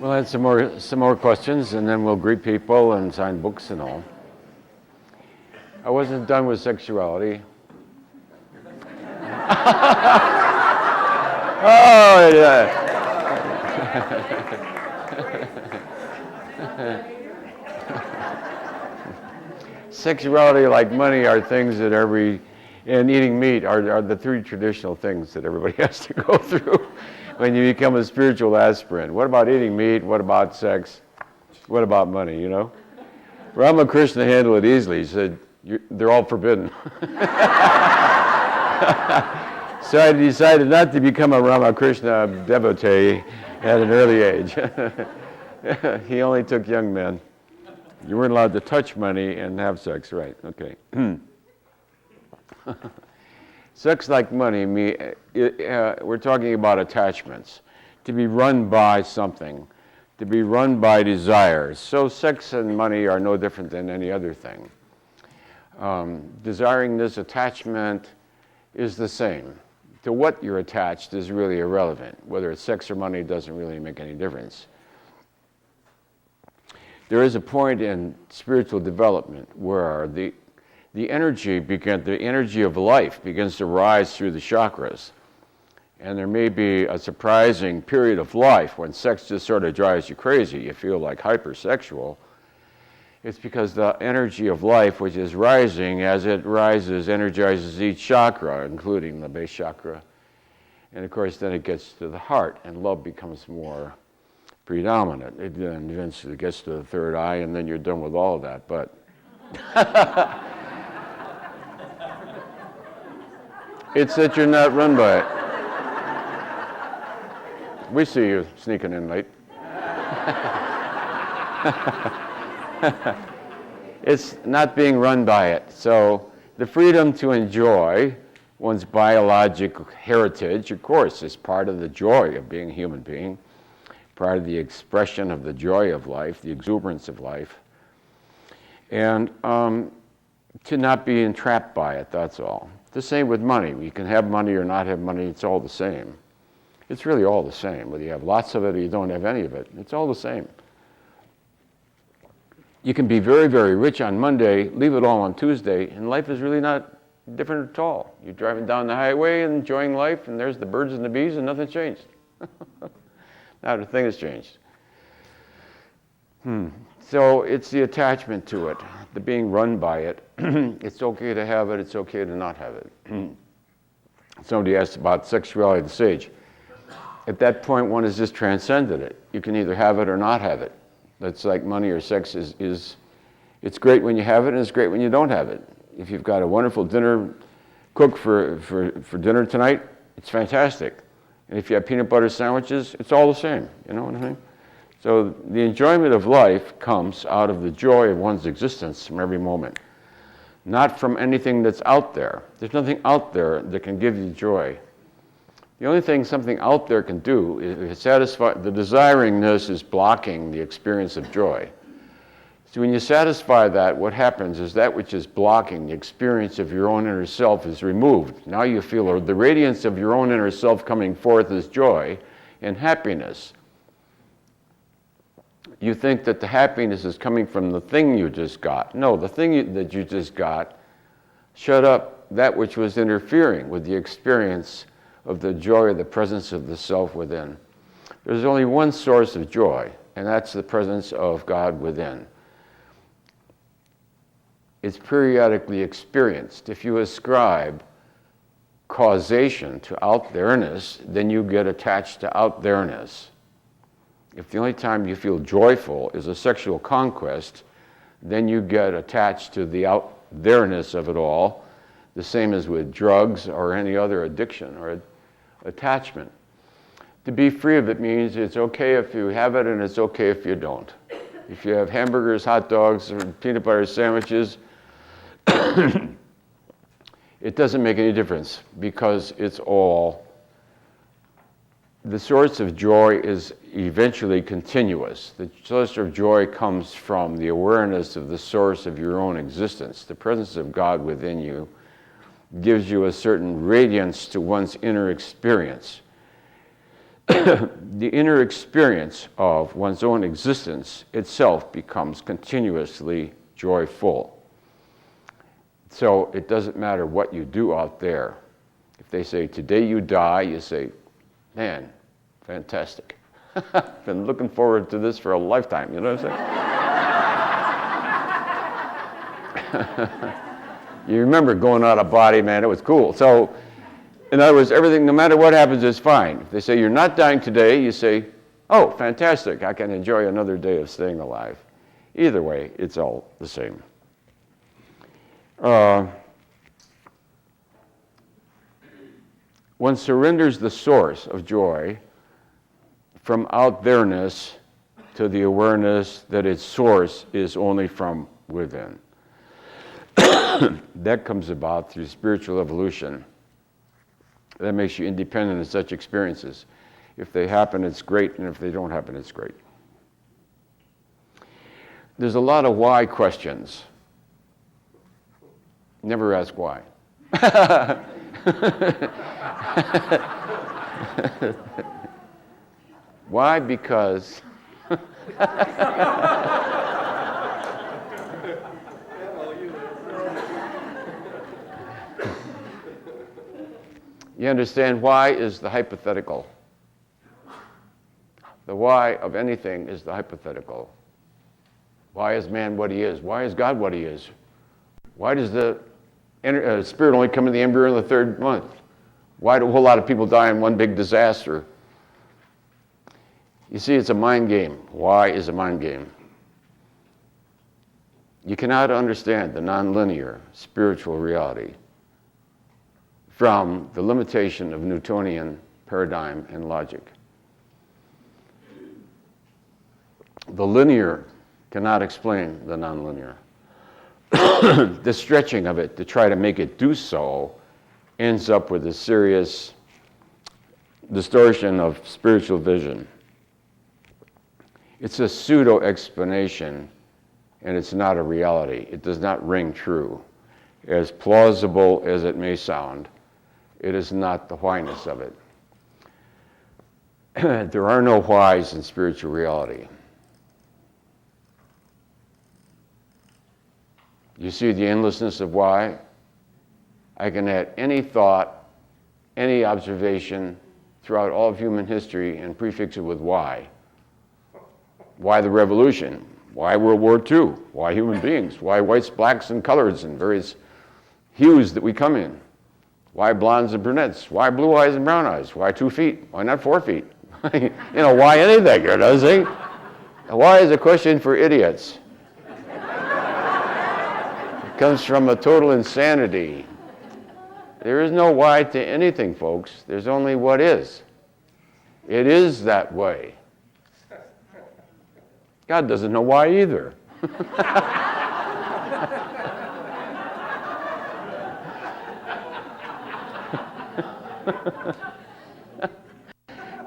We'll have some more questions, and then we'll greet people and sign books and all. I wasn't done with sexuality. Oh, yeah. Sexuality, like money, are things that and eating meat are the three traditional things that everybody has to go through when you become a spiritual aspirant. What about eating meat? What about sex? What about money, you know? Ramakrishna handled it easily. He said, they're all forbidden. So I decided not to become a Ramakrishna devotee at an early age. He only took young men. You weren't allowed to touch money and have sex, right? Okay. Sex like money, we're talking about attachments, to be run by something, to be run by desires. So sex and money are no different than any other thing. Desiring this attachment is the same. To what you're attached is really irrelevant. Whether it's sex or money doesn't really make any difference. There is a point in spiritual development where the energy of life begins to rise through the chakras. And there may be a surprising period of life when sex just sort of drives you crazy. You feel like hypersexual. It's because the energy of life, which is rising, as it rises, energizes each chakra, including the base chakra. And of course, then it gets to the heart, and love becomes more predominant. It then eventually gets to the third eye, and then you're done with all of that. But it's that you're not run by it. We see you sneaking in late. It's not being run by it. So the freedom to enjoy one's biological heritage, of course, is part of the joy of being a human being, part of the expression of the joy of life, the exuberance of life, and to not be entrapped by it, that's all. The same with money. You can have money or not have money, it's all the same. It's really all the same, whether you have lots of it or you don't have any of it. It's all the same. You can be very, very rich on Monday, leave it all on Tuesday, and life is really not different at all. You're driving down the highway and enjoying life, and there's the birds and the bees, and nothing's changed. Not a thing has changed. So it's the attachment to it, the being run by it. It's okay to have it, it's okay to not have it. Somebody asked about sexuality of the sage. At that point, one has just transcended it. You can either have it or not have it. That's like money or sex it's great when you have it and it's great when you don't have it. If you've got a wonderful dinner cooked for dinner tonight, it's fantastic. And if you have peanut butter sandwiches, it's all the same. You know what I mean? So the enjoyment of life comes out of the joy of one's existence from every moment, not from anything that's out there. There's nothing out there that can give you joy. The only thing something out there can do is satisfy, the desiringness is blocking the experience of joy. So when you satisfy that, what happens is that which is blocking the experience of your own inner self is removed. Now you feel the radiance of your own inner self coming forth as joy and happiness. You think that the happiness is coming from the thing you just got. No, the thing that you just got shut up that which was interfering with the experience of the joy of the presence of the self within. There's only one source of joy, and that's the presence of God within. It's periodically experienced. If you ascribe causation to out-there-ness, then you get attached to out-there-ness. If the only time you feel joyful is a sexual conquest, then you get attached to the out-there-ness of it all, the same as with drugs or any other addiction or attachment. To be free of it means it's okay if you have it and it's okay if you don't. If you have hamburgers, hot dogs, or peanut butter sandwiches, it doesn't make any difference because it's all, the source of joy is eventually continuous. The source of joy comes from the awareness of the source of your own existence. The presence of God within you gives you a certain radiance to one's inner experience. the inner experience of one's own existence itself becomes continuously joyful. So it doesn't matter what you do out there. If they say, today you die, you say, man, fantastic. Been looking forward to this for a lifetime, you know what I'm saying? You remember going out of body, man, it was cool. So, in other words, everything, no matter what happens, is fine. If they say you're not dying today, you say, oh, fantastic, I can enjoy another day of staying alive. Either way, it's all the same. One surrenders the source of joy from out there-ness to the awareness that its source is only from within. That comes about through spiritual evolution. That makes you independent of such experiences. If they happen, it's great, and if they don't happen, it's great. There's a lot of why questions. Never ask why. Why? Because. You understand, why is the hypothetical. The why of anything is the hypothetical. Why is man what he is? Why is God what he is? Why does the spirit only come in the embryo in the third month? Why do a whole lot of people die in one big disaster? You see, it's a mind game. Why is a mind game? You cannot understand the nonlinear spiritual reality from the limitation of Newtonian paradigm and logic. The linear cannot explain the nonlinear. The stretching of it to try to make it do so ends up with a serious distortion of spiritual vision. It's a pseudo-explanation, and it's not a reality. It does not ring true. As plausible as it may sound, it is not the whyness of it. There are no whys in spiritual reality. You see the endlessness of why? I can add any thought, any observation throughout all of human history and prefix it with why. Why the revolution? Why World War II? Why human beings? Why whites, blacks, and coloreds and various hues that we come in? Why blondes and brunettes? Why blue eyes and brown eyes? Why 2 feet? Why not 4 feet? Why anything, you know, see? Why is a question for idiots. It comes from a total insanity. There is no why to anything, folks. There's only what is. It is that way. God doesn't know why either.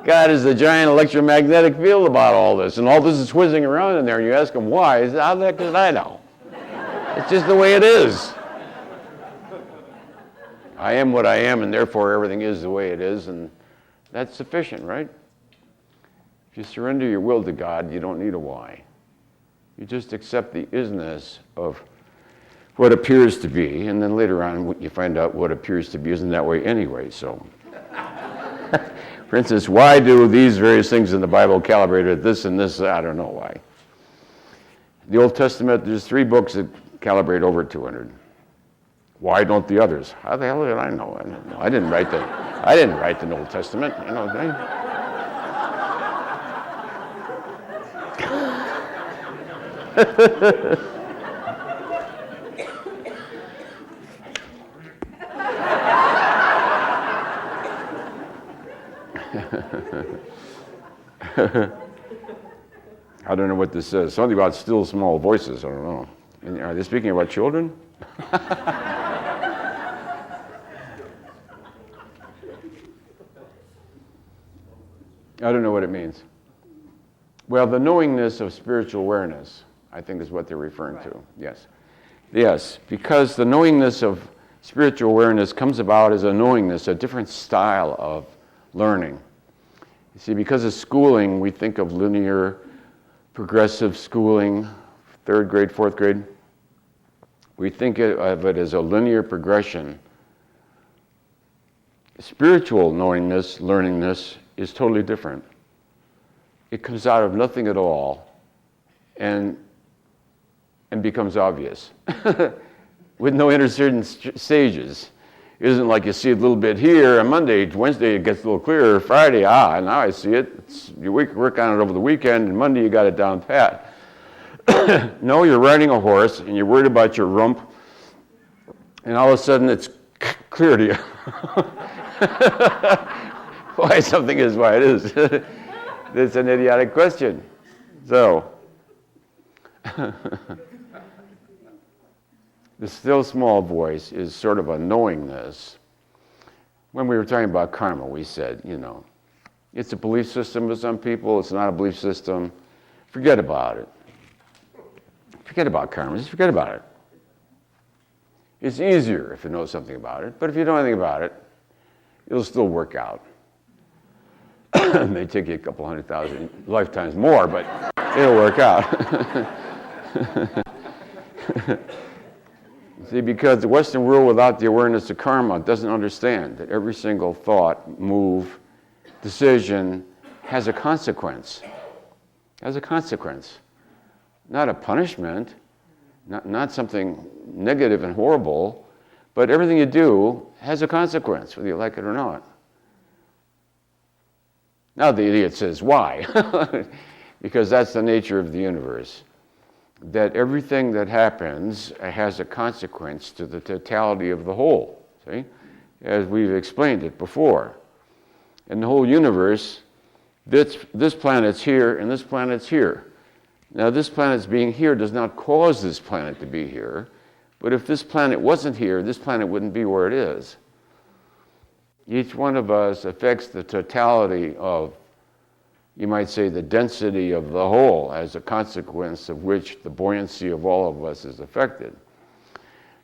God is a giant electromagnetic field about all this, and all this is whizzing around in there, and you ask him why. He says, how the heck did I know? It's just the way it is. I am what I am, and therefore everything is the way it is, and that's sufficient, right? If you surrender your will to God, you don't need a why. You just accept the isness of what appears to be, and then later on you find out what appears to be isn't that way anyway. So, for instance, why do these various things in the Bible calibrate at this and this? I don't know why. The Old Testament, there's 3 books that calibrate over 200. Why don't the others? How the hell did I know? I didn't write the Old Testament. I don't know what this says. Something about still small voices. I don't know. And are they speaking about children? I don't know what it means. Well, the knowingness of spiritual awareness, I think, is what they're referring to. Yes. Yes, because the knowingness of spiritual awareness comes about as a knowingness, a different style of learning. You see, because of schooling, we think of linear, progressive schooling, third grade, fourth grade. We think of it as a linear progression. Spiritual knowingness, learningness, is totally different. It comes out of nothing at all and becomes obvious with no intercertain stages. It isn't like you see a little bit here on Monday, Wednesday it gets a little clearer, Friday, now I see it. You work on it over the weekend, and Monday you got it down pat. No, you're riding a horse and you're worried about your rump, and all of a sudden it's clear to you. Why something is why it is. It's an idiotic question. So, the still small voice is sort of a knowingness. When we were talking about karma, we said, it's a belief system with some people, it's not a belief system. Forget about it. Forget about karma, just forget about it. It's easier if you know something about it, but if you know anything about it, it'll still work out. It may take you a couple 100,000 lifetimes more, but it'll work out. See, because the Western world without the awareness of karma doesn't understand that every single thought, move, decision has a consequence. Has a consequence. Not a punishment, not something negative and horrible, but everything you do has a consequence, whether you like it or not. Now the idiot says, why? Because that's the nature of the universe. That everything that happens has a consequence to the totality of the whole, see? As we've explained it before. In the whole universe, this planet's here and this planet's here. Now this planet's being here does not cause this planet to be here, but if this planet wasn't here, this planet wouldn't be where it is. Each one of us affects the totality of, you might say, the density of the whole, as a consequence of which the buoyancy of all of us is affected.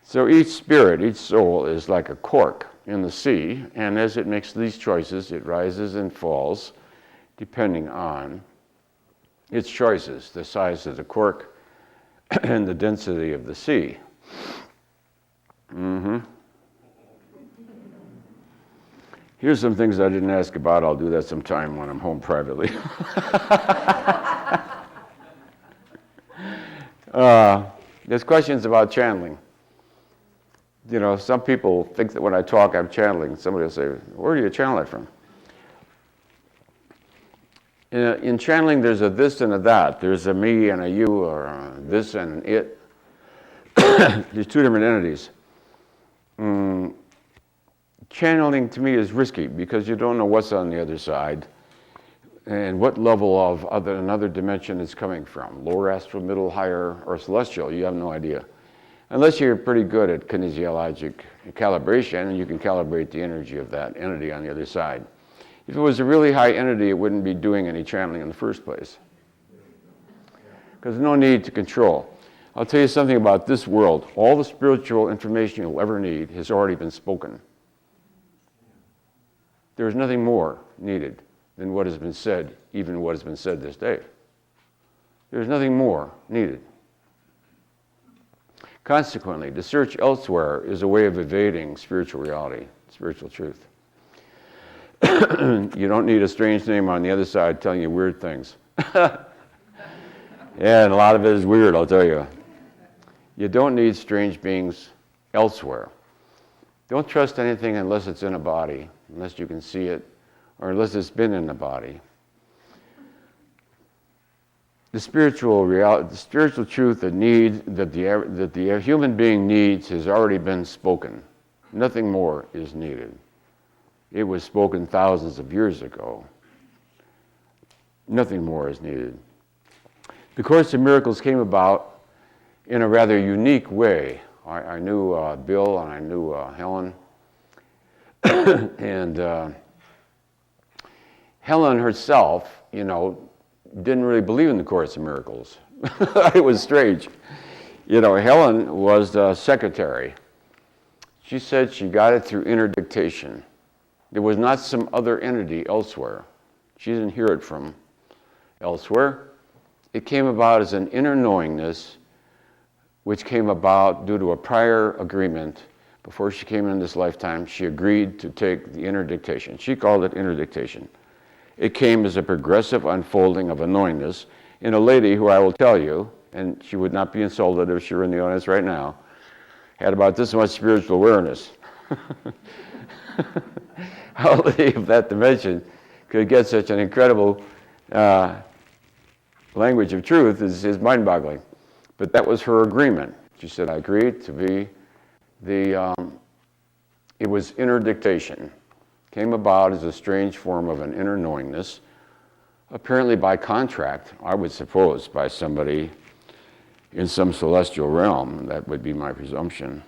So each spirit, each soul is like a cork in the sea, and as it makes these choices, it rises and falls depending on its choices, the size of the cork and the density of the sea. Here's some things I didn't ask about. I'll do that sometime when I'm home privately. There's questions about channeling. Some people think that when I talk, I'm channeling. Somebody will say, where do you channel it from? In channeling, there's a this and a that. There's a me and a you, or a this and an it. There's two different entities. Channeling to me is risky because you don't know what's on the other side and what level of another dimension it's coming from. Lower astral, middle, higher, or celestial, you have no idea. Unless you're pretty good at kinesiologic calibration, and you can calibrate the energy of that entity on the other side. If it was a really high entity, it wouldn't be doing any channeling in the first place. Because there's no need to control. I'll tell you something about this world. All the spiritual information you'll ever need has already been spoken. There is nothing more needed than what has been said, even what has been said this day. There is nothing more needed. Consequently, to search elsewhere is a way of evading spiritual reality, spiritual truth. You don't need a strange name on the other side telling you weird things. Yeah, and a lot of it is weird, I'll tell you. You don't need strange beings elsewhere. Don't trust anything unless it's in a body, unless you can see it, or unless it's been in the body. The spiritual reality, the spiritual truth that the human being needs has already been spoken. Nothing more is needed. It was spoken thousands of years ago. Nothing more is needed. The Course in Miracles came about in a rather unique way. I knew Bill and I knew Helen. And Helen herself, didn't really believe in the Course in Miracles. It was strange. Helen was the secretary. She said she got it through interdictation. There was not some other entity elsewhere. She didn't hear it from elsewhere. It came about as an inner knowingness, which came about due to a prior agreement. Before she came in this lifetime, she agreed to take the inner dictation. She called it inner dictation. It came as a progressive unfolding of a knowingness in a lady who I will tell you, and she would not be insulted if she were in the audience right now, had about this much spiritual awareness. How a lady of that dimension could get such an incredible language of truth is mind-boggling. But that was her agreement. She said, I agreed to be it was inner dictation. Came about as a strange form of an inner knowingness, apparently by contract, I would suppose, by somebody in some celestial realm. That would be my presumption.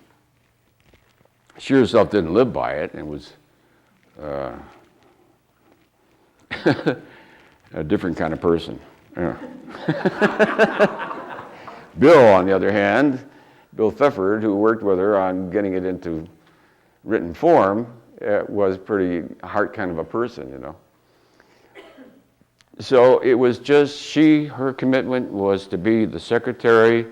She herself didn't live by it and was a different kind of person. Yeah. Bill, on the other hand, Bill Thetford, who worked with her on getting it into written form, was pretty heart kind of a person, you know. So it was just her commitment was to be the secretary,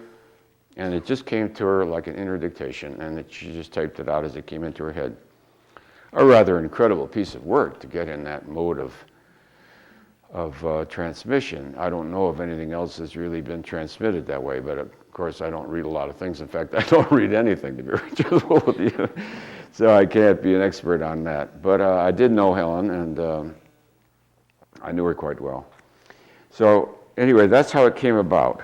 and it just came to her like an inner dictation, and she just typed it out as it came into her head. A rather incredible piece of work to get in that mode of transmission. I don't know if anything else has really been transmitted that way, but of course I don't read a lot of things. In fact, I don't read anything, to be very truthful with you. So I can't be an expert on that. But I did know Helen, and I knew her quite well. So anyway, that's how it came about.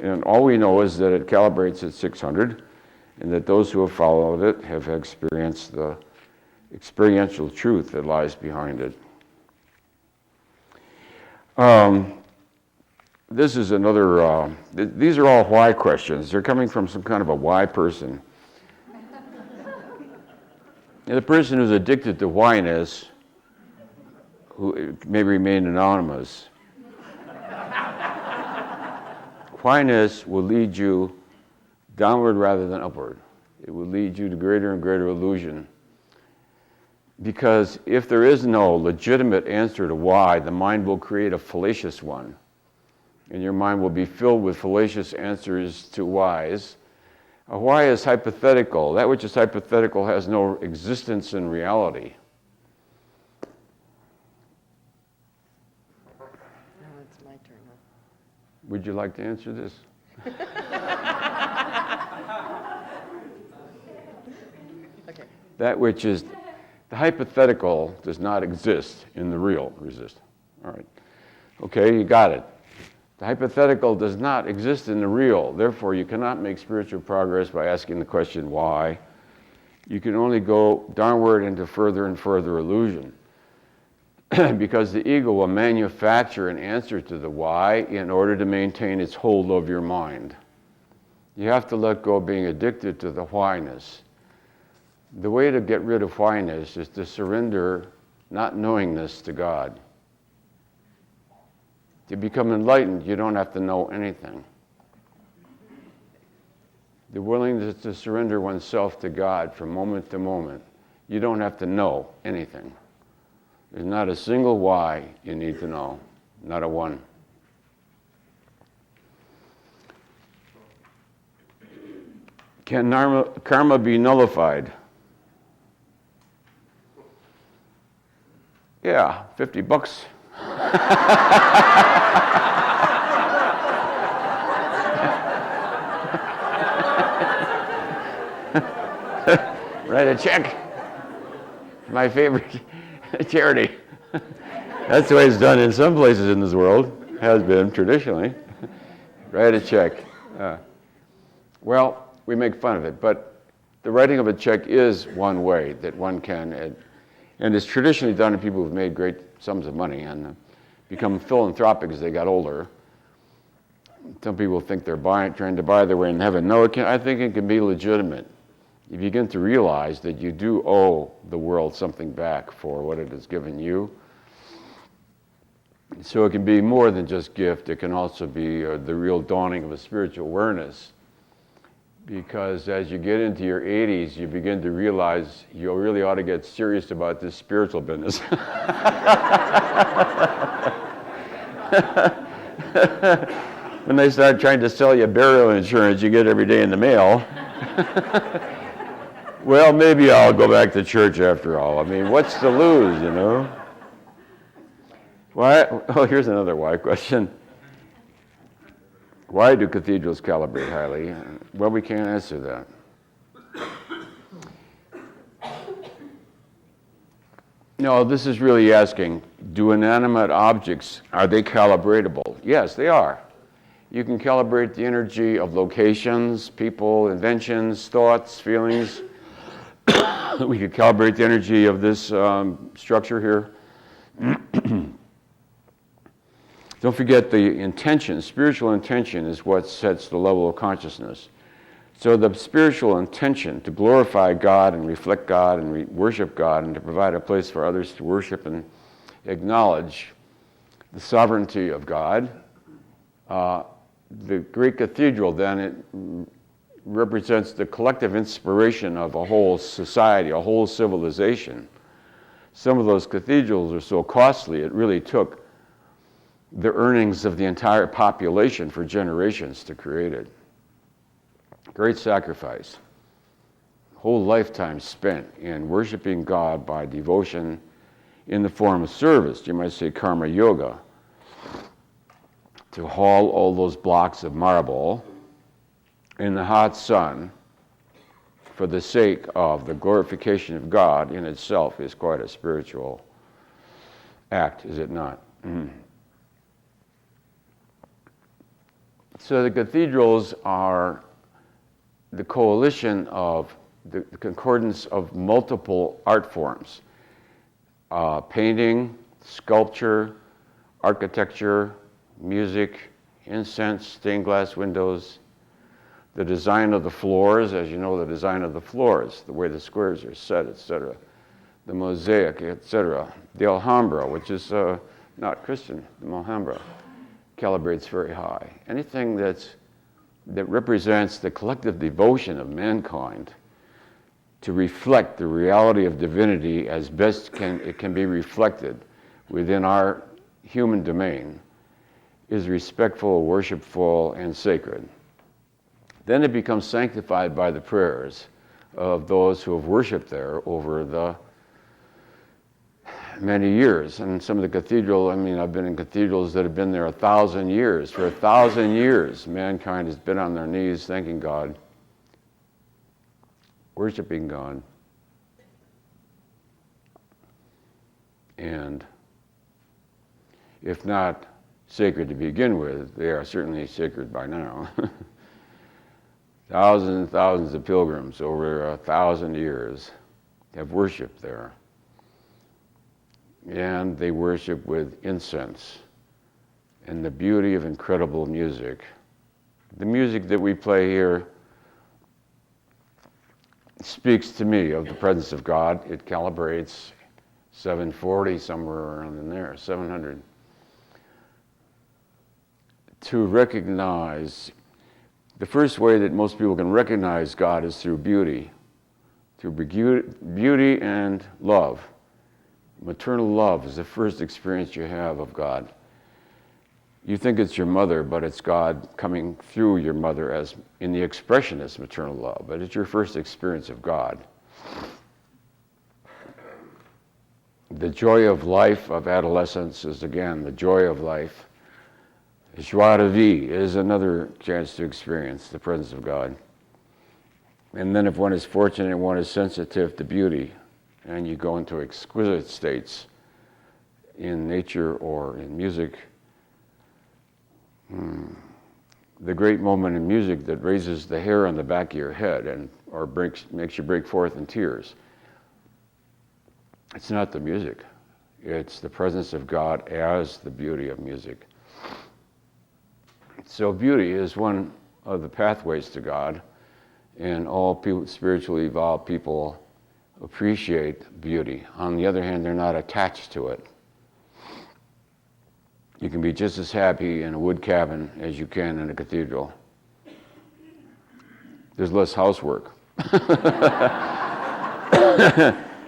And all we know is that it calibrates at 600, and that those who have followed it have experienced the experiential truth that lies behind it. This is another, these are all why questions. They're coming from some kind of a why person. And the person who's addicted to whyness, who may remain anonymous, whyness will lead you downward rather than upward. It will lead you to greater and greater illusion. Because if there is no legitimate answer to why, the mind will create a fallacious one. And your mind will be filled with fallacious answers to whys. A why is hypothetical. That which is hypothetical has no existence in reality. Now it's my turn, huh? Would you like to answer this? Okay. That which is, the hypothetical does not exist in the real. Resist. All right. Okay, you got it. The hypothetical does not exist in the real. Therefore, you cannot make spiritual progress by asking the question, why? You can only go downward into further and further illusion. Because the ego will manufacture an answer to the why in order to maintain its hold of your mind. You have to let go of being addicted to the whyness. The way to get rid of whyness is to surrender not knowingness to God. To become enlightened, you don't have to know anything. The willingness to surrender oneself to God from moment to moment, you don't have to know anything. There's not a single why you need to know, not a one. Can karma be nullified? Yeah, $50. Write a check. My favorite charity. That's the way it's done in some places in this world. Has been traditionally. Write a check. Well, we make fun of it, but the writing of a check is one way that one can, and it's traditionally done to people who've made great sums of money and become philanthropic as they got older. Some people think they're trying to buy their way in heaven. No, I think it can be legitimate. You begin to realize that you do owe the world something back for what it has given you. So it can be more than just gift. It can also be the real dawning of a spiritual awareness. Because as you get into your 80s, you begin to realize you really ought to get serious about this spiritual business. When they start trying to sell you burial insurance you get every day in the mail, well, maybe I'll go back to church after all. I mean, what's to lose, you know? Why? Oh, here's another why question. Why do cathedrals calibrate highly? Well, we can't answer that. No, this is really asking, do inanimate objects, are they calibratable? Yes, they are. You can calibrate the energy of locations, people, inventions, thoughts, feelings. We could calibrate the energy of this structure here. Don't forget the intention. Spiritual intention is what sets the level of consciousness. So the spiritual intention to glorify God and reflect God and worship God and to provide a place for others to worship and acknowledge the sovereignty of God. The great cathedral then, it represents the collective inspiration of a whole society, a whole civilization. Some of those cathedrals are so costly, it really took the earnings of the entire population for generations to create it. Great sacrifice. Whole lifetime spent in worshiping God by devotion in the form of service. You might say karma yoga. To haul all those blocks of marble in the hot sun for the sake of the glorification of God in itself is quite a spiritual act, is it not? So the cathedrals are the coalition of the concordance of multiple art forms. Painting, sculpture, architecture, music, incense, stained glass windows, the design of the floors, as you know, the design of the floors, the way the squares are set, etc., the mosaic, etc. The Alhambra, which is not Christian, the Alhambra, calibrates very high. Anything that represents the collective devotion of mankind to reflect the reality of divinity as best it can be reflected within our human domain is respectful, worshipful, and sacred. Then it becomes sanctified by the prayers of those who have worshiped there over the many years. And some of the cathedral, I've been in cathedrals that have been there 1,000 years. For 1,000 years, mankind has been on their knees thanking God, worshiping God. And if not sacred to begin with, they are certainly sacred by now. Thousands and thousands of pilgrims over 1,000 years have worshiped there. And they worship with incense and the beauty of incredible music. The music that we play here speaks to me of the presence of God. It calibrates 740, somewhere around in there, 700. To recognize, the first way that most people can recognize God is through beauty and love. Maternal love is the first experience you have of God. You think it's your mother, but it's God coming through your mother as in the expression as maternal love, but it's your first experience of God. The joy of life, of adolescence, is again the joy of life. Joie de vie is another chance to experience the presence of God. And then if one is fortunate and one is sensitive to beauty, and you go into exquisite states in nature or in music, the great moment in music that raises the hair on the back of your head or makes you break forth in tears. It's not the music. It's the presence of God as the beauty of music. So beauty is one of the pathways to God, and all people, spiritually evolved people appreciate beauty. On the other hand, they're not attached to it. You can be just as happy in a wood cabin as you can in a cathedral. there's less housework.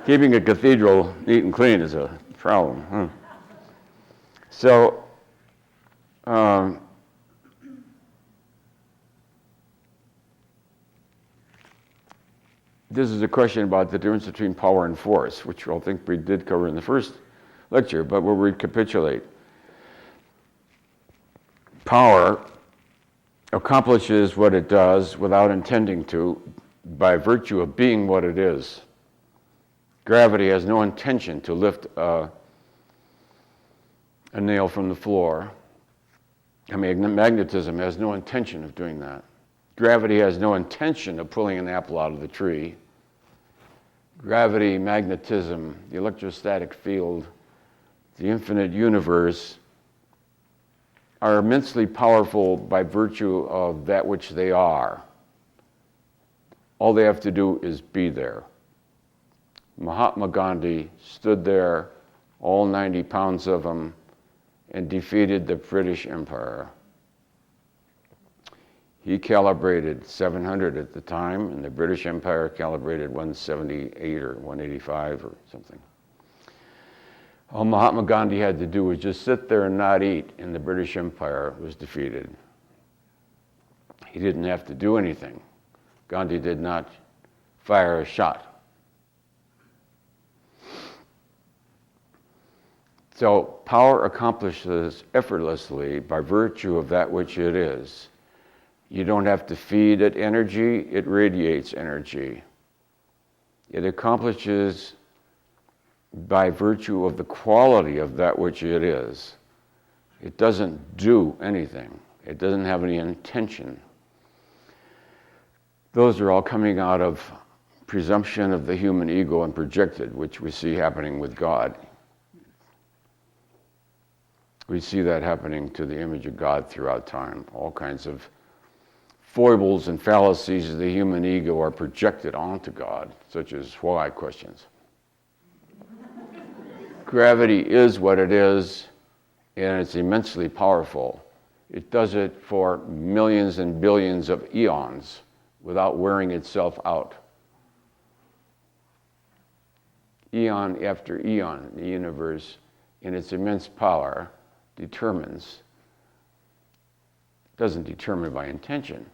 Keeping a cathedral neat and clean is a problem. Huh? So, this is a question about the difference between power and force, which I think we did cover in the first lecture, but we'll recapitulate. Power accomplishes what it does without intending to, by virtue of being what it is. Gravity has no intention to lift a nail from the floor. I mean, magnetism has no intention of doing that. Gravity has no intention of pulling an apple out of the tree. Gravity, magnetism, the electrostatic field, the infinite universe are immensely powerful by virtue of that which they are. All they have to do is be there. Mahatma Gandhi stood there, all 90 pounds of him, and defeated the British Empire. He calibrated 700 at the time, and the British Empire calibrated 178 or 185 or something. All Mahatma Gandhi had to do was just sit there and not eat, and the British Empire was defeated. He didn't have to do anything. Gandhi did not fire a shot. So power accomplishes effortlessly by virtue of that which it is. You don't have to feed it energy, it radiates energy. It accomplishes by virtue of the quality of that which it is. It doesn't do anything. It doesn't have any intention. Those are all coming out of presumption of the human ego and projected, which we see happening with God. We see that happening to the image of God throughout time. All kinds of foibles and fallacies of the human ego are projected onto God, such as why questions. Gravity is what it is, and it's immensely powerful. It does it for millions and billions of eons without wearing itself out. Eon after eon, the universe, in its immense power, doesn't determine by intention,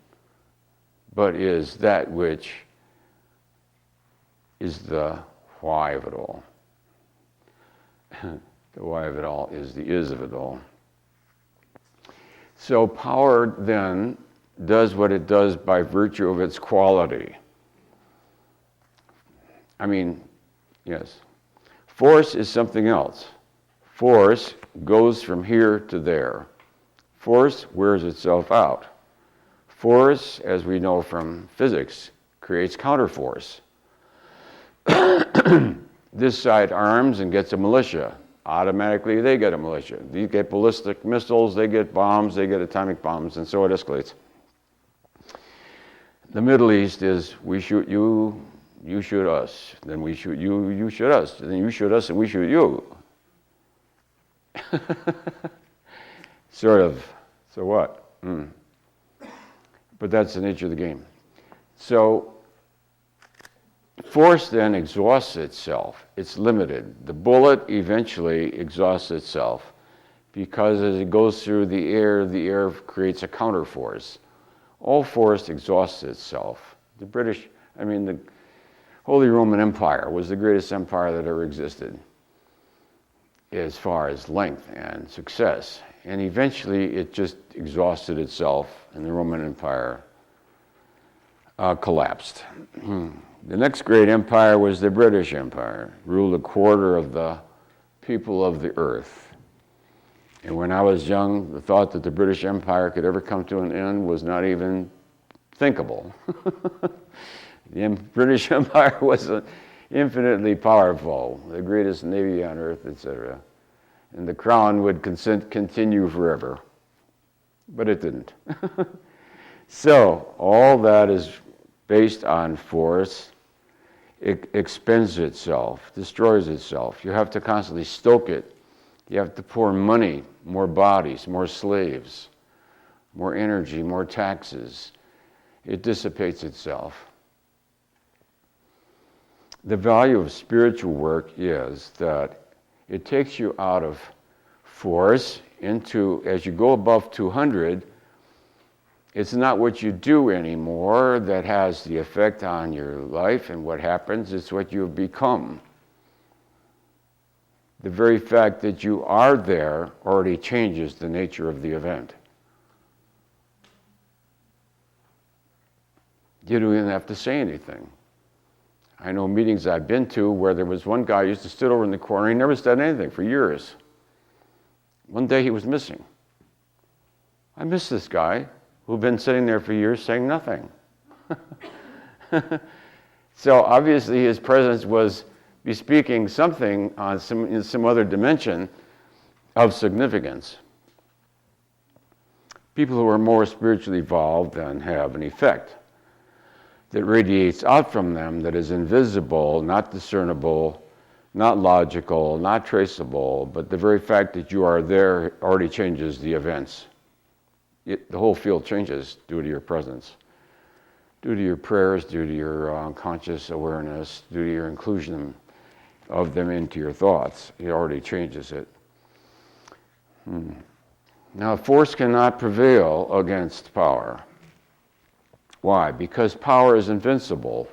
but is that which is the why of it all. The why of it all is the is of it all. So power then does what it does by virtue of its quality. I mean, yes. Force is something else. Force goes from here to there. Force wears itself out. Force, as we know from physics, creates counterforce. This side arms and gets a militia. Automatically they get a militia. These get ballistic missiles, they get bombs, they get atomic bombs, and so it escalates. The Middle East is we shoot you, you shoot us. Then we shoot you, you shoot us. Then you shoot us and we shoot you. Sort of. So what? But that's the nature of the game. So force then exhausts itself. It's limited. The bullet eventually exhausts itself because as it goes through the air creates a counterforce. All force exhausts itself. The Holy Roman Empire was the greatest empire that ever existed as far as length and success. And eventually it just exhausted itself and the Roman Empire collapsed. The next great empire was the British Empire, ruled a quarter of the people of the earth. And when I was young, the thought that the British Empire could ever come to an end was not even thinkable. The British Empire was infinitely powerful, the greatest navy on earth, etc. And the crown would continue forever. But it didn't. So all that is based on force. It expends itself, destroys itself. You have to constantly stoke it. You have to pour money, more bodies, more slaves, more energy, more taxes. it dissipates itself. The value of spiritual work is that it takes you out of force into, as you go above 200, it's not what you do anymore that has the effect on your life and what happens, it's what you have become. The very fact that you are there already changes the nature of the event. You don't even have to say anything. I know meetings I've been to where there was one guy who used to sit over in the corner, he never said anything for years. One day he was missing. I miss this guy who'd been sitting there for years saying nothing. So obviously his presence was bespeaking something on in some other dimension of significance. People who are more spiritually evolved then have an effect that radiates out from them that is invisible, not discernible, not logical, not traceable, but the very fact that you are there already changes the events. The whole field changes due to your presence, due to your prayers, due to your conscious awareness, due to your inclusion of them into your thoughts. It already changes it. Now, force cannot prevail against power. Why? Because power is invincible.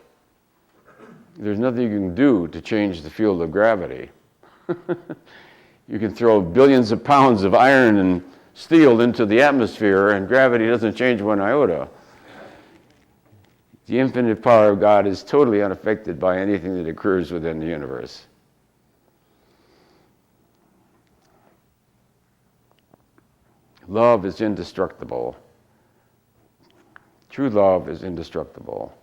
There's nothing you can do to change the field of gravity. You can throw billions of pounds of iron and steel into the atmosphere and gravity doesn't change one iota. The infinite power of God is totally unaffected by anything that occurs within the universe. Love is indestructible. True love is indestructible.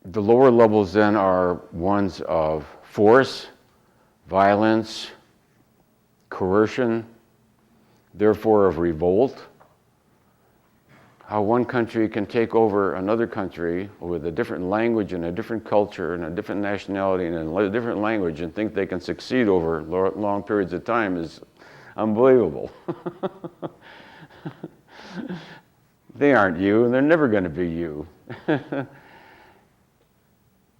The lower levels then are ones of force, violence, coercion, therefore of revolt. How one country can take over another country with a different language and a different culture and a different nationality and a different language and think they can succeed over long periods of time is unbelievable. They aren't you, and they're never going to be you.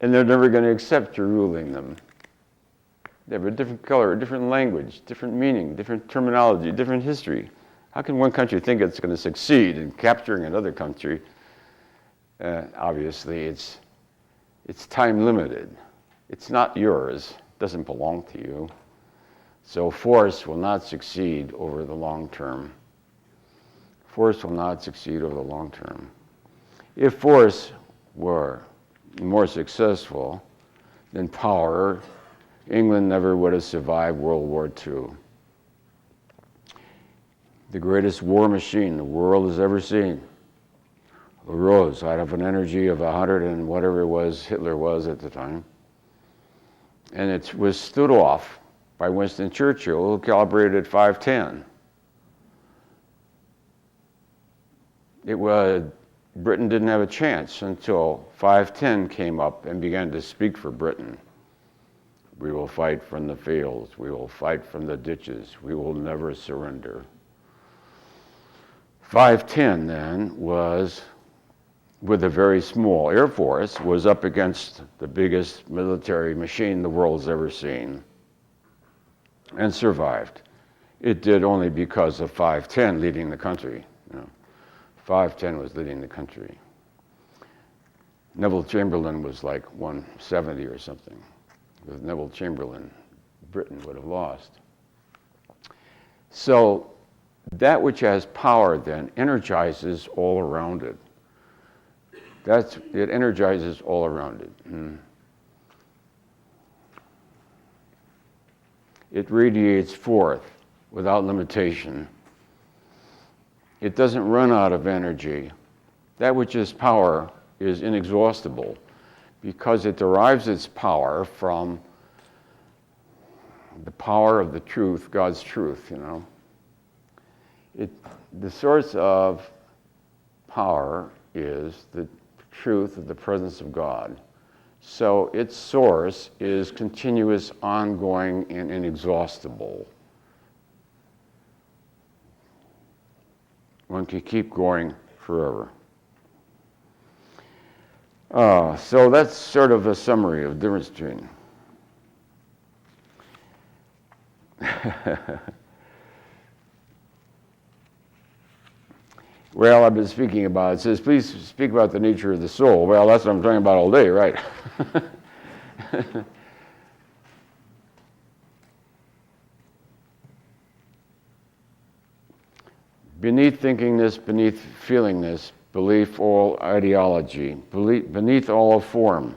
And they're never going to accept you ruling them. They have a different color, a different language, different meaning, different terminology, different history. How can one country think it's going to succeed in capturing another country? Obviously, it's time limited. It's not yours. It doesn't belong to you. So force will not succeed over the long term. Force will not succeed over the long term. If force were more successful than power, England never would have survived World War II. The greatest war machine the world has ever seen arose out of an energy of 100 and whatever it was Hitler was at the time. And it was stood off by Winston Churchill, who calibrated at 510. Britain didn't have a chance until 510 came up and began to speak for Britain. We will fight from the fields. We will fight from the ditches. We will never surrender. 510 then was, with a very small air force, was up against the biggest military machine the world's ever seen and survived. It did only because of 510 leading the country. 510 was leading the country. Neville Chamberlain was like 170 or something. With Neville Chamberlain, Britain would have lost. So that which has power then energizes all around it. It energizes all around it. It radiates forth without limitation. It doesn't run out of energy. That which is power is inexhaustible because it derives its power from the power of the truth, God's truth, The source of power is the truth of the presence of God. So its source is continuous, ongoing, and inexhaustible. One can keep going forever. So that's sort of a summary of the difference between. Well, I've been speaking about, it says, please speak about the nature of the soul. Well, that's what I'm talking about all day, right? Beneath thinkingness, beneath feelingness, belief, all ideology, beneath all form,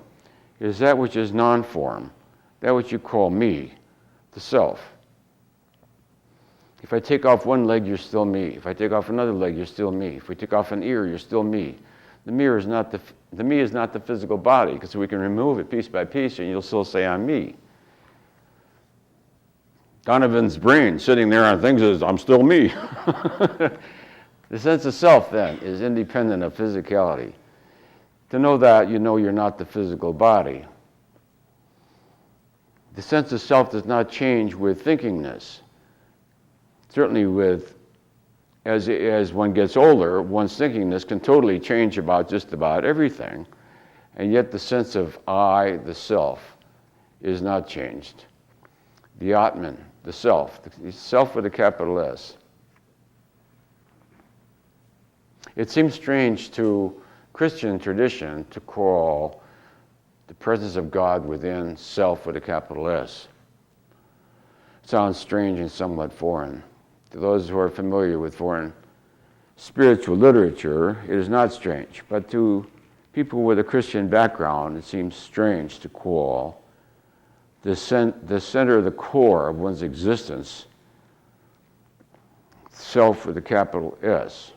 is that which is non-form, that which you call me, the self. If I take off one leg, you're still me. If I take off another leg, you're still me. If we take off an ear, you're still me. The me is not the physical body, because we can remove it piece by piece, and you'll still say, I'm me. Donovan's brain sitting there on things says, I'm still me. The sense of self, then, is independent of physicality. To know that, you know you're not the physical body. The sense of self does not change with thinkingness. Certainly as one gets older, one's thinkingness can totally change about just about everything, and yet the sense of I, the self, is not changed. The Atman, the self with a capital S. It seems strange to Christian tradition to call the presence of God within self with a capital S. It sounds strange and somewhat foreign. To those who are familiar with foreign spiritual literature, it is not strange. But to people with a Christian background, it seems strange to call the center, the core of one's existence, self with a capital S.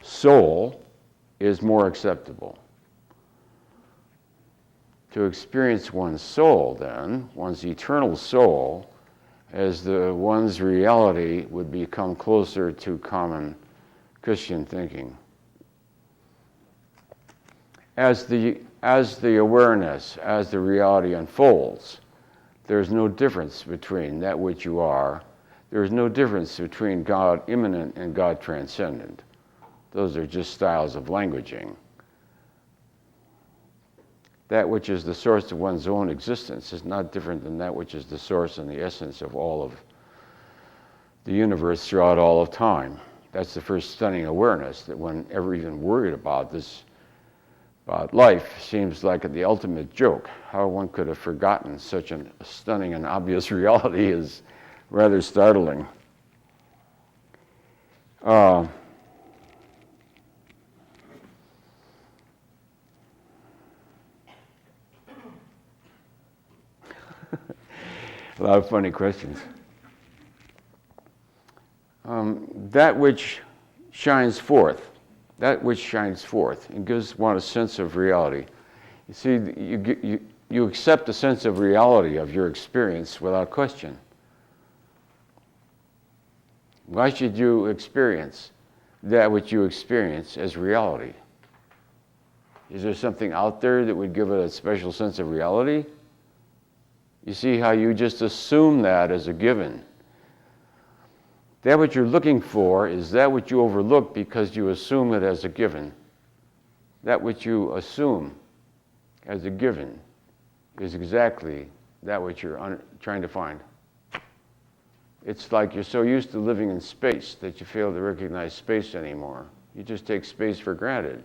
Soul is more acceptable. To experience one's soul, then, one's eternal soul, as one's reality would become closer to common Christian thinking. As the awareness, as the reality unfolds, there's no difference between that which you are. There's no difference between God immanent and God transcendent. Those are just styles of languaging. That which is the source of one's own existence is not different than that which is the source and the essence of all of the universe throughout all of time. That's the first stunning awareness, that one ever even worried about this, about life, seems like the ultimate joke. How one could have forgotten such a stunning and obvious reality is rather startling. A lot of funny questions. That which shines forth and gives one a sense of reality. You see, you accept a sense of reality of your experience without question. Why should you experience that which you experience as reality? Is there something out there that would give it a special sense of reality? You see how you just assume that as a given. That what you're looking for is that which you overlook because you assume it as a given. That which you assume as a given is exactly that which you're trying to find. It's like you're so used to living in space that you fail to recognize space anymore. You just take space for granted.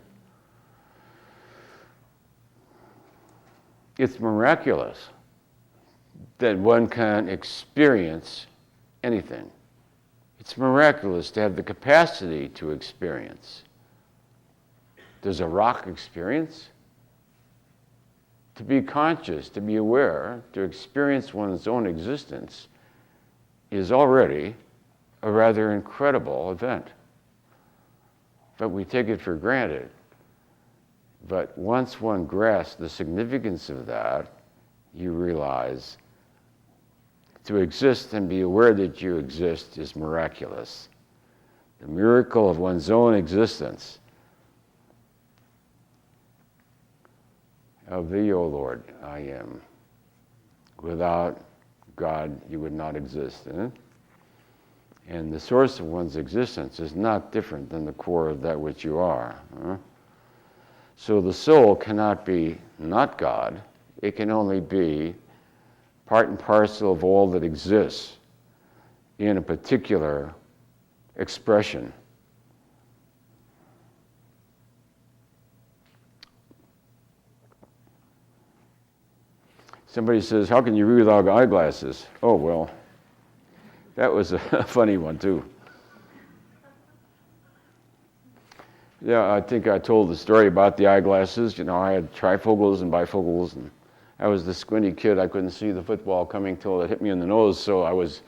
It's miraculous that one can experience anything. It's miraculous to have the capacity to experience. Does a rock experience? To be conscious, to be aware, to experience one's own existence is already a rather incredible event. But we take it for granted. But once one grasps the significance of that, you realize to exist and be aware that you exist is miraculous. The miracle of one's own existence. Of thee, O Lord, I am. Without God, you would not exist. And the source of one's existence is not different than the core of that which you are. So the soul cannot be not God. It can only be part and parcel of all that exists in a particular expression. Somebody says, how can you read without eyeglasses? Oh, well, that was a funny one, too. Yeah, I think I told the story about the eyeglasses. You know, I had trifocals and bifocals, and I was the squinty kid. I couldn't see the football coming till it hit me in the nose, so I was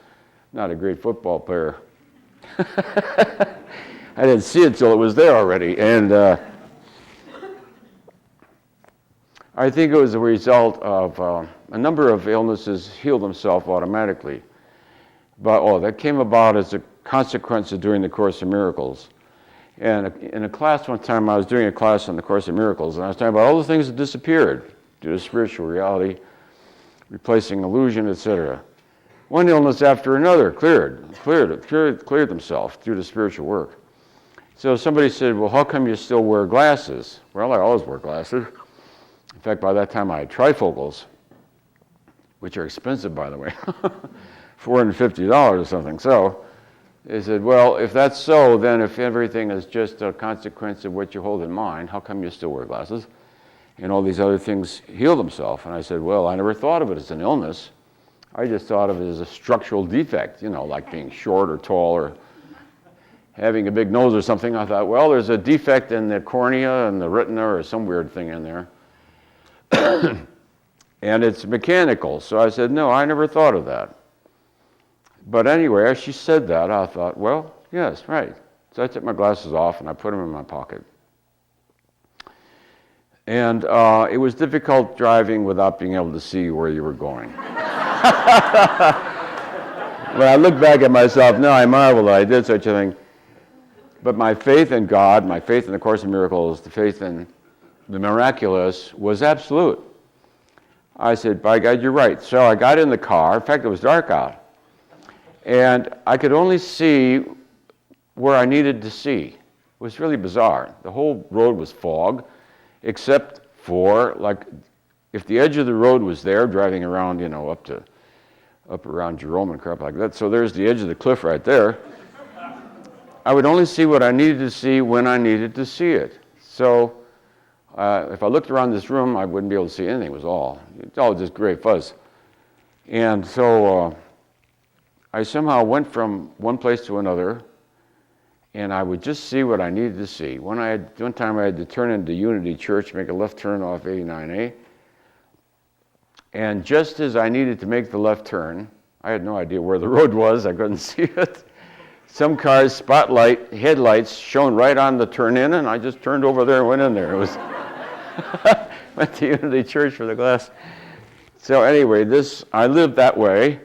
not a great football player. I didn't see it till it was there already. And I think it was a result of a number of illnesses healed themselves automatically. But that came about as a consequence of doing the Course in Miracles. And in a class one time, I was doing a class on the Course in Miracles, and I was talking about all the things that disappeared due to spiritual reality, replacing illusion, etc. One illness after another cleared themselves through the spiritual work. So somebody said, well, how come you still wear glasses? Well, I always wear glasses. In fact, by that time I had trifocals, which are expensive, by the way, $450 or something. So they said, well, if that's so, then if everything is just a consequence of what you hold in mind, how come you still wear glasses? And all these other things heal themselves. And I said, well, I never thought of it as an illness. I just thought of it as a structural defect, you know, like being short or tall or having a big nose or something. I thought, well, there's a defect in the cornea and the retina or some weird thing in there. And it's mechanical. So I said, no, I never thought of that. But anyway, as she said that, I thought, well, yes, right. So I took my glasses off and I put them in my pocket. And it was difficult driving without being able to see where you were going. When I look back at myself now, I marvel that I did such a thing. But my faith in God, my faith in the Course in Miracles, the faith in the miraculous was absolute. I said, by God, you're right. So I got in the car. In fact, it was dark out. And I could only see where I needed to see. It was really bizarre. The whole road was fog, except for, like, if the edge of the road was there, driving around, you know, up around Jerome and crap like that. So there's the edge of the cliff right there. I would only see what I needed to see when I needed to see it. So if I looked around this room, I wouldn't be able to see anything. It's all just gray fuzz. And so I somehow went from one place to another, and I would just see what I needed to see. One time I had to turn into Unity Church, make a left turn off 89A. And just as I needed to make the left turn, I had no idea where the road was. I couldn't see it. Some car's spotlight headlights shone right on the turn in, and I just turned over there and went in there. It was went to Unity Church for the glass. So anyway, I lived that way,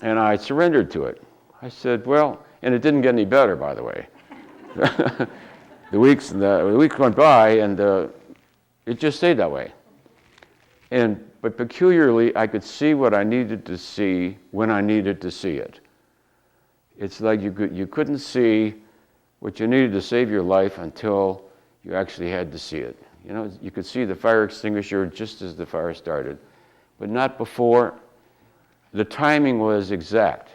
and I surrendered to it. I said, well, and it didn't get any better, by the way. The weeks went by, and it just stayed that way. But peculiarly, I could see what I needed to see when I needed to see it. It's like you couldn't see what you needed to save your life until you actually had to see it. You know, you could see the fire extinguisher just as the fire started, but not before. The timing was exact.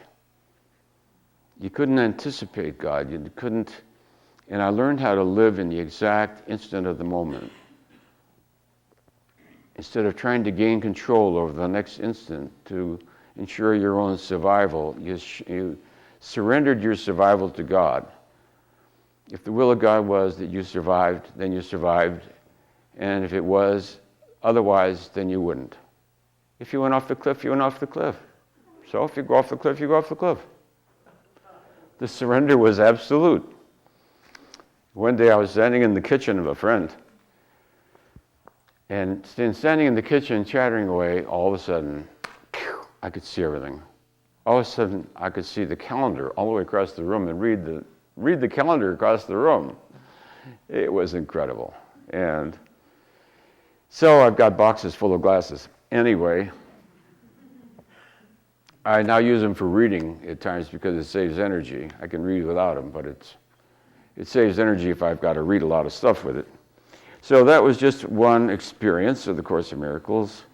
You couldn't anticipate God. You couldn't, and I learned how to live in the exact instant of the moment. Instead of trying to gain control over the next instant to ensure your own survival, you surrendered your survival to God. If the will of God was that you survived, then you survived. And if it was otherwise, then you wouldn't. If you went off the cliff, you went off the cliff. So if you go off the cliff, you go off the cliff. The surrender was absolute. One day I was standing in the kitchen of a friend, and standing in the kitchen chattering away, all of a sudden, I could see everything. All of a sudden, I could see the calendar all the way across the room and read the calendar across the room. It was incredible. And so I've got boxes full of glasses. Anyway, I now use them for reading at times because it saves energy. I can read without them, but it saves energy if I've got to read a lot of stuff with it. So that was just one experience of the Course in Miracles.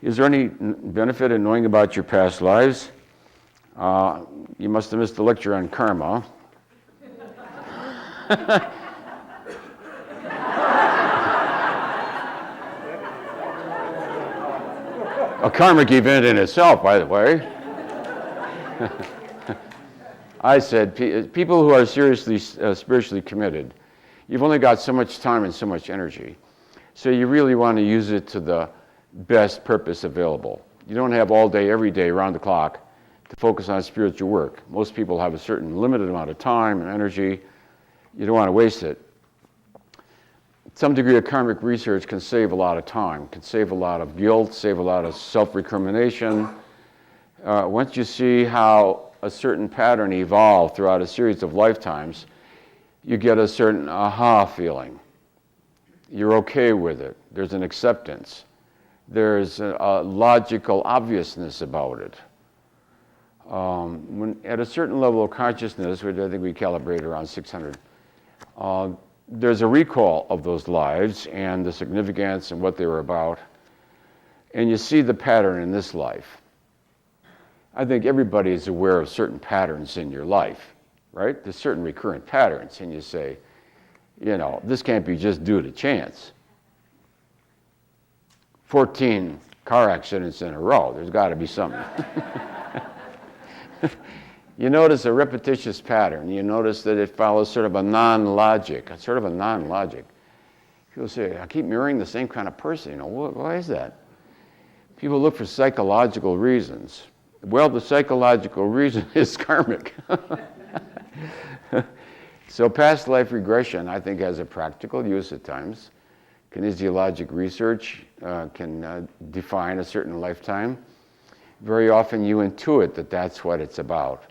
Is there any benefit in knowing about your past lives? You must have missed the lecture on karma. A karmic event in itself, by the way. I said, people who are seriously spiritually committed, you've only got so much time and so much energy. So you really want to use it to the best purpose available. You don't have all day, every day, around the clock to focus on spiritual work. Most people have a certain limited amount of time and energy. You don't want to waste it. Some degree of karmic research can save a lot of time, can save a lot of guilt, save a lot of self-recrimination. Once you see how a certain pattern evolved throughout a series of lifetimes, you get a certain aha feeling. You're okay with it. There's an acceptance. There's a logical obviousness about it. At a certain level of consciousness, which I think we calibrate around 600, there's a recall of those lives and the significance and what they were about. And you see the pattern in this life. I think everybody is aware of certain patterns in your life, right? There's certain recurrent patterns, and you say, you know, this can't be just due to chance. 14 car accidents in a row. There's got to be something. You notice a repetitious pattern. You notice that it follows sort of a non-logic. People say, I keep marrying the same kind of person. You know, why is that? People look for psychological reasons. Well, the psychological reason is karmic. So past life regression, I think, has a practical use at times. Kinesiologic research can define a certain lifetime. Very often you intuit that that's what it's about.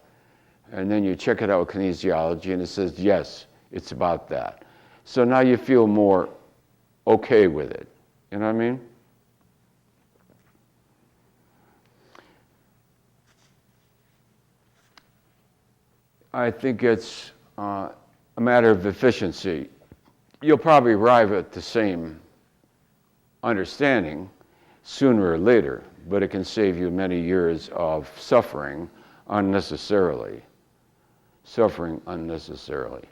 And then you check it out with kinesiology and it says, yes, it's about that. So now you feel more okay with it. You know what I mean? I think it's a matter of efficiency. You'll probably arrive at the same understanding sooner or later, but it can save you many years of suffering unnecessarily. Suffering unnecessarily.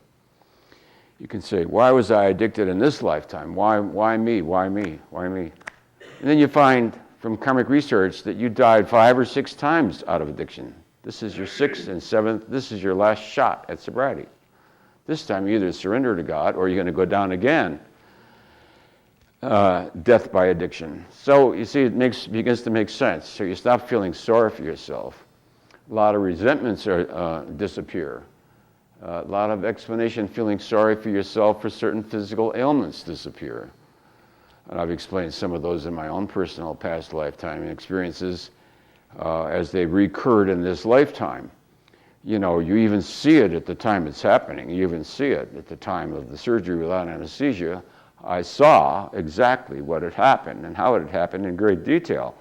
You can say, why was I addicted in this lifetime? Why me? Why me? Why me? And then you find from karmic research that you died 5 or 6 times out of addiction. This is your 6th and 7th. This is your last shot at sobriety. This time you either surrender to God or you're going to go down again. Death by addiction. So you see, it begins to make sense. So you stop feeling sorry for yourself. A lot of resentments disappear. A lot of explanation, feeling sorry for yourself for certain physical ailments disappear. And I've explained some of those in my own personal past lifetime experiences as they recurred in this lifetime. You know, you even see it at the time it's happening. You even see it at the time of the surgery without anesthesia. I saw exactly what had happened and how it had happened in great detail.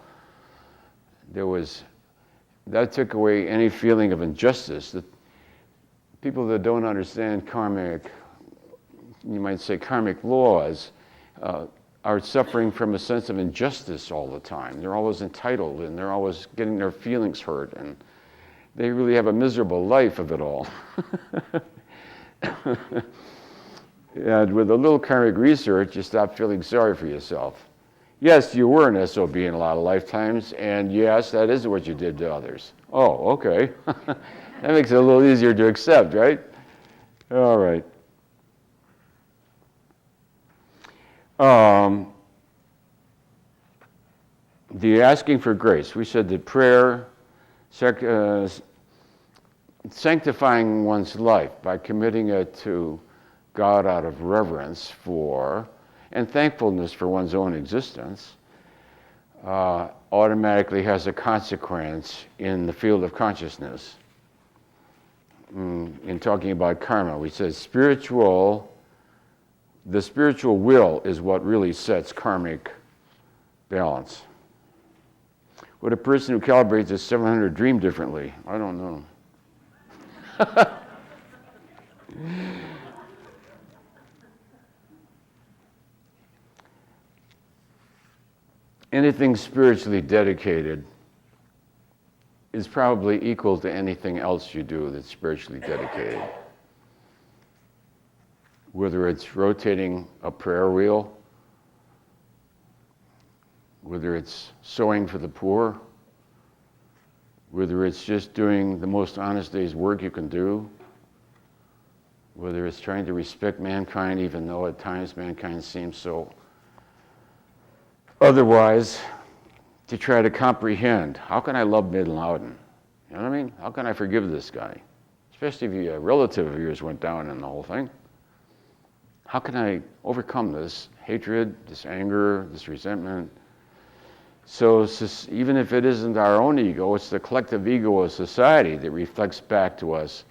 That took away any feeling of injustice. That people that don't understand karmic, you might say karmic laws, are suffering from a sense of injustice all the time. They're always entitled and they're always getting their feelings hurt, and they really have a miserable life of it all. And with a little karmic research, you stop feeling sorry for yourself. Yes, you were an SOB in a lot of lifetimes, and yes, that is what you did to others. Oh, okay. That makes it a little easier to accept, right? All right. The asking for grace. We said that prayer, sanctifying one's life by committing it to God out of reverence for and thankfulness for one's own existence, automatically has a consequence in the field of consciousness. In talking about karma, we said the spiritual will is what really sets karmic balance. Would a person who calibrates a 700 dream differently? I don't know. Anything spiritually dedicated is probably equal to anything else you do that's spiritually dedicated. Whether it's rotating a prayer wheel, whether it's sewing for the poor, whether it's just doing the most honest day's work you can do, whether it's trying to respect mankind even though at times mankind seems so otherwise, to try to comprehend, how can I love Bin Laden? You know what I mean? How can I forgive this guy? Especially if a relative of yours went down in the whole thing. How can I overcome this hatred, this anger, this resentment? So even if it isn't our own ego, it's the collective ego of society that reflects back to us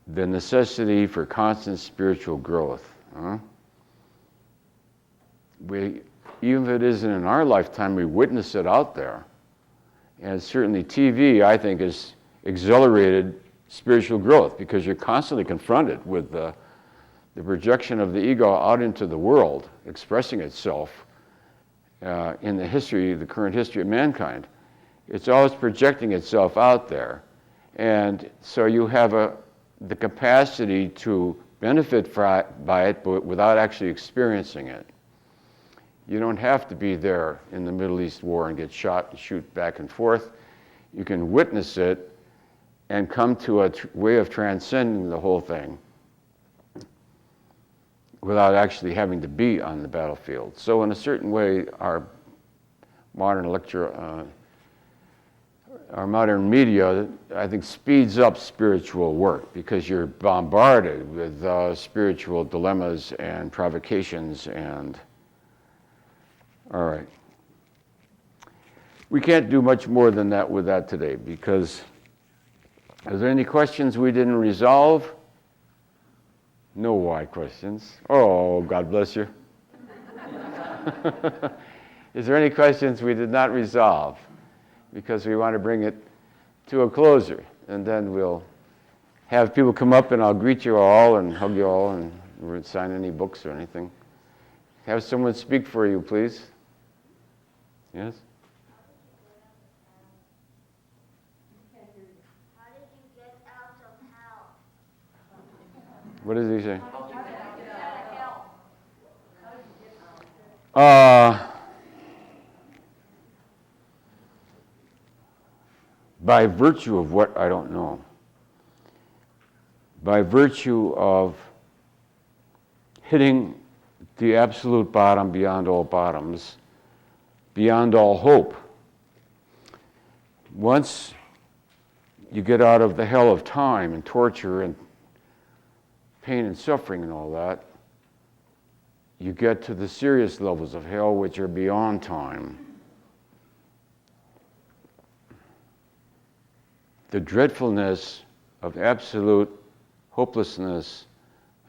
the necessity for constant spiritual growth. Even if it isn't in our lifetime, we witness it out there. And certainly TV, I think, has accelerated spiritual growth because you're constantly confronted with the projection of the ego out into the world, expressing itself in the current history of mankind. It's always projecting itself out there. And so you have the capacity to benefit by it, but without actually experiencing it. You don't have to be there in the Middle East war and get shot and shoot back and forth. You can witness it and come to a way of transcending the whole thing without actually having to be on the battlefield. So in a certain way, our modern media, I think, speeds up spiritual work because you're bombarded with spiritual dilemmas and provocations and all right. We can't do much more than that with that today because are there any questions we didn't resolve? No why questions. Oh, God bless you. Is there any questions we did not resolve? Because we want to bring it to a closure. And then we'll have people come up and I'll greet you all and hug you all and sign any books or anything. Have someone speak for you, please. Yes? How did you get out of hell? What does he say? How did you get out of hell? By virtue of what I don't know. By virtue of hitting the absolute bottom beyond all bottoms, beyond all hope. Once you get out of the hell of time and torture and pain and suffering and all that, you get to the serious levels of hell which are beyond time. The dreadfulness of absolute hopelessness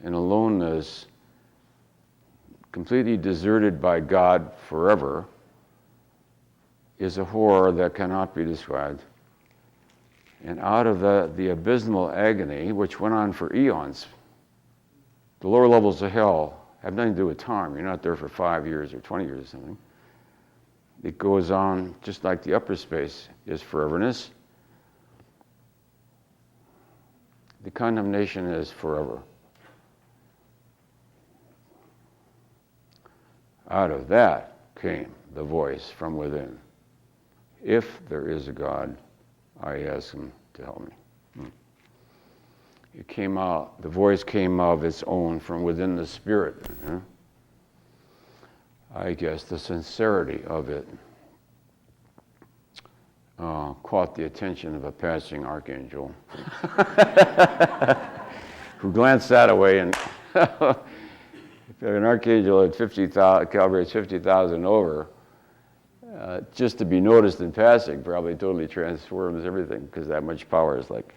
and aloneness, completely deserted by God forever, is a horror that cannot be described. And out of the abysmal agony, which went on for eons, the lower levels of hell have nothing to do with time. You're not there for 5 years or 20 years or something. It goes on just like the upper space is foreverness. The condemnation is forever. Out of that came the voice from within. If there is a God, I ask him to help me. It came out, the voice came of its own from within the spirit. I guess the sincerity of it caught the attention of a passing archangel who glanced that away and if an archangel at 50,000, calibrates 50,000 over, just to be noticed in passing probably totally transforms everything because that much power is like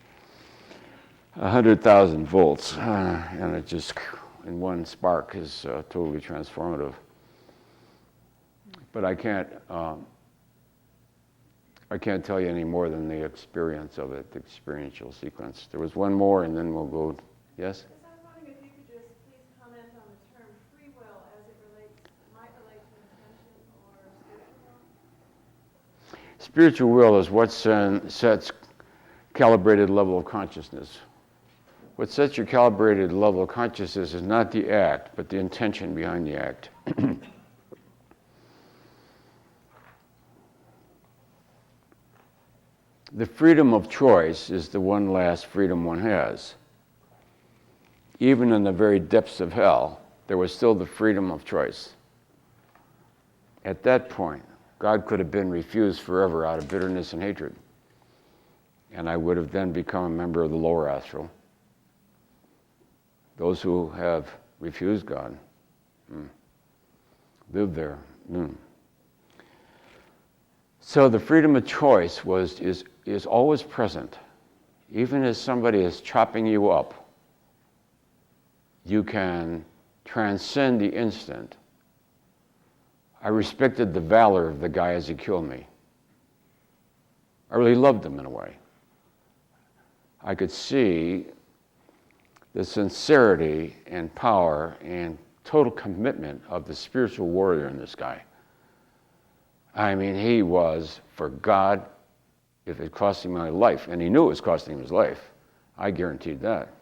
100,000 volts and it just in one spark is totally transformative. But I can't I can't tell you any more than the experience of it, the experiential sequence. There was one more, and then we'll go. Yes? Yes, I was wondering if you could just please comment on the term free will as it might relate to intention or spiritual will. Spiritual will is what sets calibrated level of consciousness. What sets your calibrated level of consciousness is not the act, but the intention behind the act. The freedom of choice is the one last freedom one has. Even in the very depths of hell, there was still the freedom of choice. At that point, God could have been refused forever out of bitterness and hatred. And I would have then become a member of the lower astral. Those who have refused God live there. So the freedom of choice is always present. Even as somebody is chopping you up, you can transcend the instant. I respected the valor of the guy as he killed me. I really loved him in a way. I could see the sincerity and power and total commitment of the spiritual warrior in this guy. I mean, he was for God, if it cost him my life, and he knew it was costing him his life. I guaranteed that.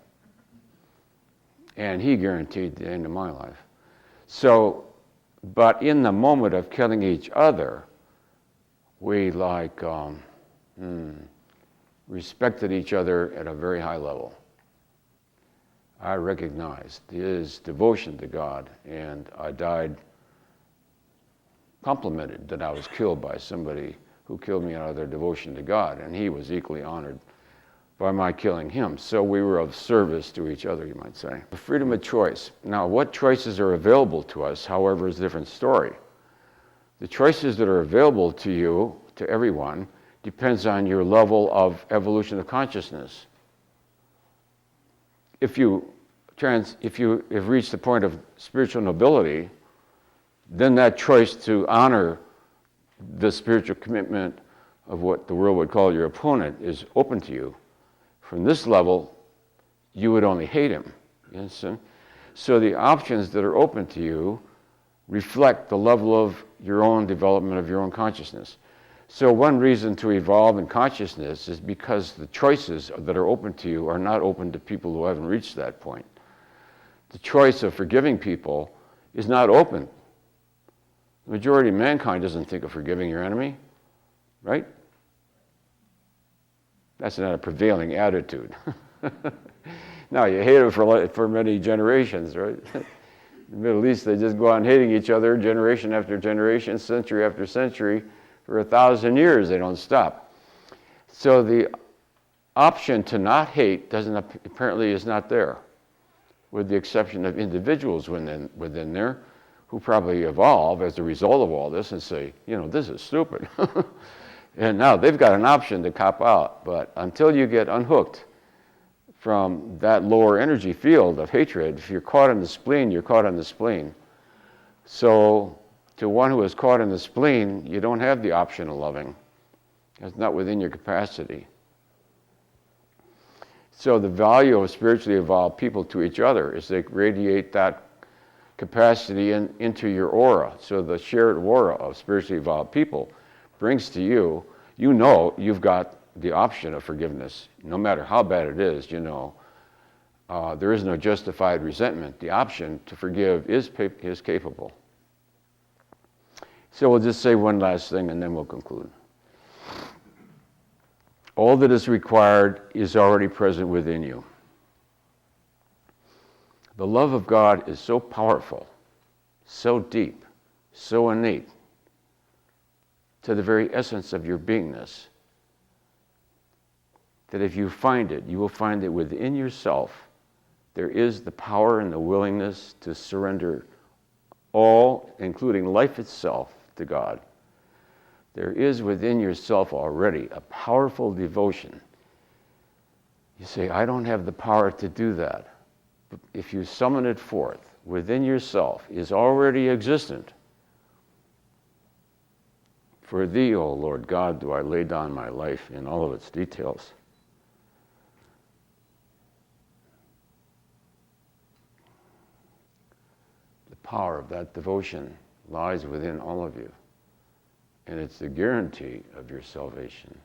And he guaranteed the end of my life. So, but in the moment of killing each other, we respected each other at a very high level. I recognized his devotion to God, and I died complimented that I was killed by somebody who killed me out of their devotion to God, and he was equally honored by my killing him. So we were of service to each other, you might say. The freedom of choice. Now, what choices are available to us, however, is a different story. The choices that are available to you, to everyone, depends on your level of evolution of consciousness. If you have reached the point of spiritual nobility, then that choice to honor the spiritual commitment of what the world would call your opponent is open to you. From this level, you would only hate him. You understand? So the options that are open to you reflect the level of your own development of your own consciousness. So one reason to evolve in consciousness is because the choices that are open to you are not open to people who haven't reached that point. The choice of forgiving people is not open. The majority of mankind doesn't think of forgiving your enemy, right? That's not a prevailing attitude. No, you hate them for many generations, right? In the Middle East, they just go on hating each other generation after generation, century after century, for 1,000 years. They don't stop. So the option to not hate apparently is not there, with the exception of individuals within there who probably evolve as a result of all this and say, this is stupid. And now they've got an option to cop out. But until you get unhooked from that lower energy field of hatred, if you're caught in the spleen, you're caught in the spleen. So to one who is caught in the spleen, you don't have the option of loving. It's not within your capacity. So the value of spiritually evolved people to each other is they radiate that capacity into your aura. So the shared aura of spiritually evolved people brings to you, you've got the option of forgiveness. No matter how bad it is, there is no justified resentment. The option to forgive is capable. So we'll just say one last thing and then we'll conclude. All that is required is already present within you. The love of God is so powerful, so deep, so innate, to the very essence of your beingness, that if you find it, you will find that within yourself there is the power and the willingness to surrender all, including life itself, to God. There is within yourself already a powerful devotion. You say, I don't have the power to do that. But if you summon it forth, within yourself is already existent For thee, O Lord God, do I lay down my life in all of its details. The power of that devotion lies within all of you, and it's the guarantee of your salvation.